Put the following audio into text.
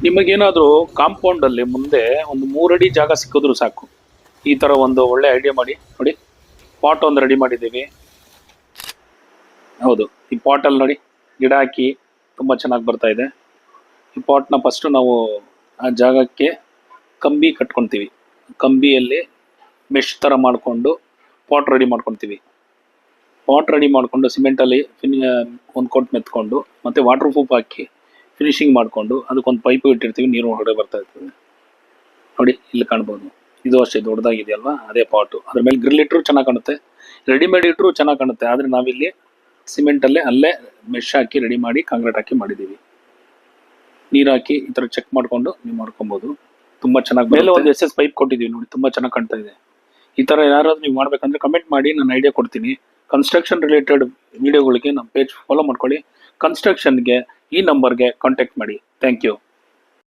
ನಿಮಗೇನಾದರೂ ಕಾಂಪೌಂಡಲ್ಲಿ ಮುಂದೆ ಒಂದು 3 ಅಡಿ ಜಾಗ ಸಿಕ್ಕಿದ್ರು ಸಾಕು. ಈ ಥರ ಒಂದು ಒಳ್ಳೆ ಐಡಿಯಾ ಮಾಡಿ ನೋಡಿ. ಪಾಟ್ ಒಂದು ರೆಡಿ ಮಾಡಿದ್ದೀವಿ. ಹೌದು, ಈ ಪಾಟಲ್ಲಿ ನೋಡಿ ಗಿಡ ಹಾಕಿ ತುಂಬ ಚೆನ್ನಾಗಿ ಬರ್ತಾ ಇದೆ. ಈ ಪಾಟ್ನ ಫಸ್ಟು ನಾವು ಆ ಜಾಗಕ್ಕೆ ಕಂಬಿ ಕಟ್ಕೊತೀವಿ. ಕಂಬಿಯಲ್ಲಿ ಮೆಶ್ ಥರ ಮಾಡಿಕೊಂಡು ಪಾಟ್ ರೆಡಿ ಮಾಡ್ಕೊತೀವಿ. ಪಾಟ್ ರೆಡಿ ಮಾಡಿಕೊಂಡು ಸಿಮೆಂಟಲ್ಲಿ ಒಂದು ಕೋಟ್ ಮೆತ್ಕೊಂಡು ಮತ್ತು ವಾಟರ್ ಪ್ರೂಫ್ ಹಾಕಿ ಫಿನಿಶಿಂಗ್ ಮಾಡಿಕೊಂಡು ಅದಕ್ಕೊಂದು ಪೈಪು ಇಟ್ಟಿರ್ತೀವಿ. ನೀರು ಹೊರಗಡೆ ಬರ್ತಾ ಇರ್ತದೆ ನೋಡಿ, ಇಲ್ಲಿ ಕಾಣ್ಬೋದು. ಇದು ಅಷ್ಟೇ ದೊಡ್ಡದಾಗಿದೆಯಲ್ವಾ, ಅದೇ ಪಾಟು. ಅದ್ರ ಮೇಲೆ ಗ್ರಿಲ್ ಇಟ್ಟರು ಚೆನ್ನಾಗಿ ಕಾಣುತ್ತೆ, ರೆಡಿಮೇಡ್ ಇಟ್ಟರು ಚೆನ್ನಾಗಿ ಕಾಣುತ್ತೆ. ಆದರೆ ನಾವಿಲ್ಲಿ ಸಿಮೆಂಟಲ್ಲೇ ಅಲ್ಲೇ ಮೆಶ್ ಹಾಕಿ ರೆಡಿ ಮಾಡಿ ಕಾಂಕ್ರೀಟ್ ಹಾಕಿ ಮಾಡಿದ್ದೀವಿ. ನೀರು ಹಾಕಿ ಈ ಥರ ಚೆಕ್ ಮಾಡಿಕೊಂಡು ನೀವು ಮಾಡ್ಕೊಬೋದು. ತುಂಬ ಚೆನ್ನಾಗಿ ಮೇಲೆ ಒಂದು SS ಪೈಪ್ ಕೊಟ್ಟಿದ್ದೀವಿ ನೋಡಿ, ತುಂಬ ಚೆನ್ನಾಗಿ ಕಾಣ್ತಾ ಇದೆ. ಈ ಥರ ಯಾರಾದ್ರೂ ನೀವು ಮಾಡ್ಬೇಕಂದ್ರೆ ಕಮೆಂಟ್ ಮಾಡಿ, ನಾನು ಐಡಿಯಾ ಕೊಡ್ತೀನಿ. ಕನ್ಸ್ಟ್ರಕ್ಷನ್ ರಿಲೇಟೆಡ್ ವಿಡಿಯೋಗಳಿಗೆ ನಮ್ಮ ಪೇಜ್ ಫಾಲೋ ಮಾಡ್ಕೊಳ್ಳಿ. ಕನ್ಸ್ಟ್ರಕ್ಷನ್ಗೆ ಈ ನಂಬರ್ಗೆ ಕಾಂಟ್ಯಾಕ್ಟ್ ಮಾಡಿ. Thank you.